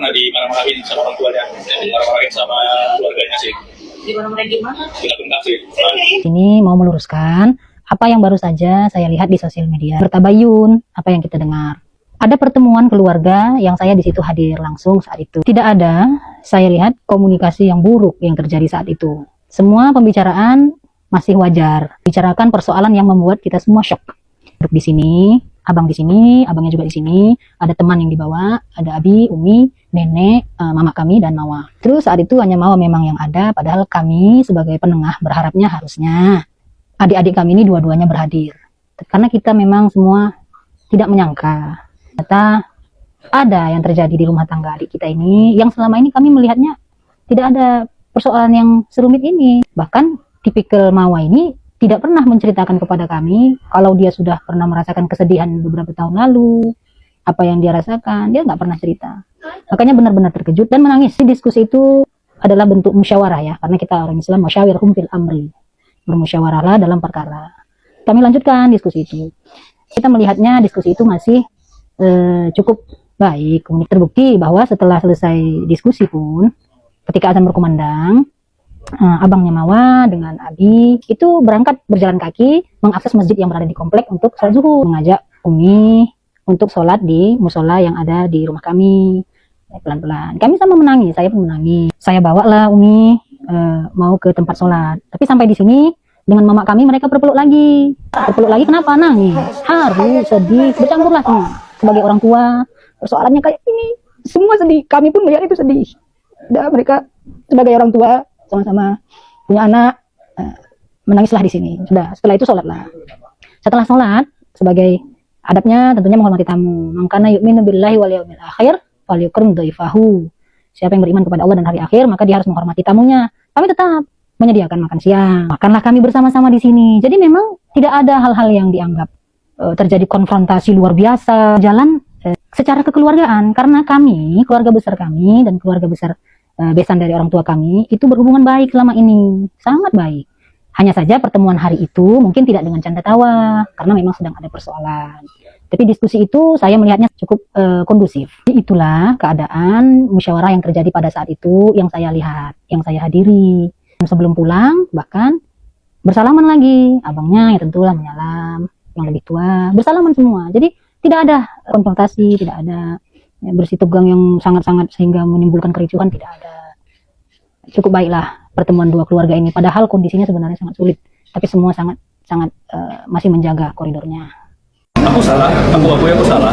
pernah dimarah-marahin sama orang tuanya, dimarah-marahin sama keluarganya sih. Dimarah-marahin gimana? Tidak bentak sih. Ini mau meluruskan apa yang baru saja saya lihat di sosial media. Bertabayun apa yang kita dengar. Ada pertemuan keluarga yang saya di situ hadir langsung saat itu. Tidak ada, saya lihat komunikasi yang buruk yang terjadi saat itu. Semua pembicaraan masih wajar. Bicarakan persoalan yang membuat kita semua shock. Duduk di sini, abang di sini, abangnya juga di sini. Ada teman yang dibawa, ada Abi, Umi, nenek, mama kami dan Mawa. Terus saat itu hanya Mawa memang yang ada, padahal kami sebagai penengah berharapnya harusnya adik-adik kami ini dua-duanya berhadir. Karena kita memang semua tidak menyangka ternyata ada yang terjadi di rumah tangga adik kita ini, yang selama ini kami melihatnya tidak ada persoalan yang serumit ini. Bahkan tipikal Mawa ini tidak pernah menceritakan kepada kami kalau dia sudah pernah merasakan kesedihan beberapa tahun lalu, apa yang dia rasakan, dia nggak pernah cerita. Makanya benar-benar terkejut dan menangis. Diskusi itu adalah bentuk musyawarah ya, karena kita orang Islam masyawirhum fil amri, bermusyawarahlah dalam perkara. Kami lanjutkan diskusi itu. Kita melihatnya diskusi itu masih cukup baik. Terbukti bahwa setelah selesai diskusi pun, ketika azan berkumandang, abangnya Mawa dengan Abi itu berangkat berjalan kaki mengakses masjid yang berada di komplek untuk sholat zuhur, mengajak Umi untuk sholat di musola yang ada di rumah kami. Pelan-pelan kami sama menangis, saya pun menangis. Saya bawa lah Umi mau ke tempat sholat, tapi sampai di sini dengan mama kami mereka berpeluk lagi. Kenapa nangis? Haru, sedih, bercampurlah semua. Sebagai orang tua persoalannya kayak ini, semua sedih, kami pun melihat itu sedih. Dan mereka sebagai orang tua sama-sama punya anak, menangislah di sini. Sudah, setelah itu sholatlah. Setelah sholat, sebagai adabnya tentunya menghormati tamu. Mangkana yu'minu billahi wal yawmil akhir falyukrim dhaifahu. Siapa yang beriman kepada Allah dan hari akhir, maka dia harus menghormati tamunya. Kami tetap menyediakan makan siang. Makanlah kami bersama-sama di sini. Jadi memang tidak ada hal-hal yang dianggap terjadi konfrontasi luar biasa. Jalan secara kekeluargaan, karena kami, keluarga besar kami dan keluarga besar besan dari orang tua kami itu berhubungan baik selama ini, sangat baik. Hanya saja pertemuan hari itu mungkin tidak dengan canda tawa karena memang sedang ada persoalan. Tapi diskusi itu saya melihatnya cukup kondusif. Itulah keadaan musyawarah yang terjadi pada saat itu yang saya lihat, yang saya hadiri. Sebelum pulang bahkan bersalaman lagi, abangnya ya tentulah menyalam, yang lebih tua bersalaman semua. Jadi tidak ada konfrontasi, tidak ada bersih tegang yang sangat-sangat sehingga menimbulkan kericuhan, tidak ada. Cukup baiklah pertemuan dua keluarga ini, padahal kondisinya sebenarnya sangat sulit, tapi semua sangat masih menjaga koridornya. Aku salah, aku akui aku salah.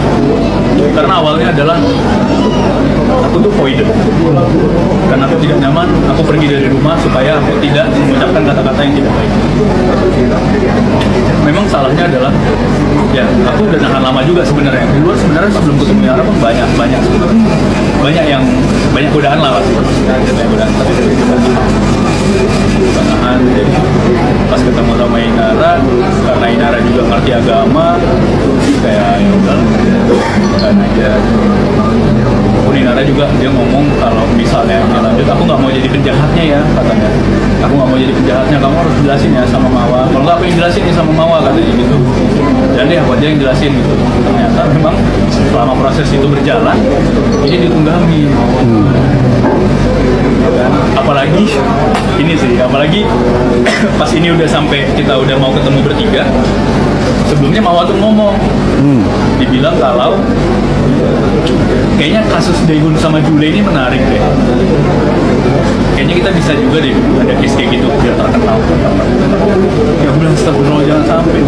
Karena awalnya adalah aku tuh voided. Karena aku tidak nyaman, aku pergi dari rumah supaya aku tidak mengucapkan kata-kata yang tidak baik. Memang salahnya adalah, ya aku udah nahan lama juga sebenarnya. Di luar sebenarnya sebelum ketemu Yara pun banyak godaan lah pasti. Banyak godaan, tapi nahan. Jadi pas ketemu sama Inara, karena Inara juga ngerti agama, kayak ya udah kan aja. Inara juga dia ngomong kalau misalnya lanjut, aku nggak mau jadi penjahatnya ya katanya. Aku nggak mau jadi penjahatnya, kamu harus jelasin ya sama Mawa. Kalau nggak, aku yang jelasin nih sama Mawa katanya gitu. Dan dia aku aja yang jelasin gitu. Ternyata memang selama proses itu berjalan, ini ditunggangi. Apalagi ini sih, apalagi pas ini udah sampai kita udah mau ketemu bertiga. Sebelumnya Mawa tuh ngomong, dibilang kalau kayaknya kasus Daegun sama Jule ini menarik deh. Kayaknya kita bisa juga deh ada case kayak gitu biar terkenal. Ya bilang astagfirullah, jangan sampai.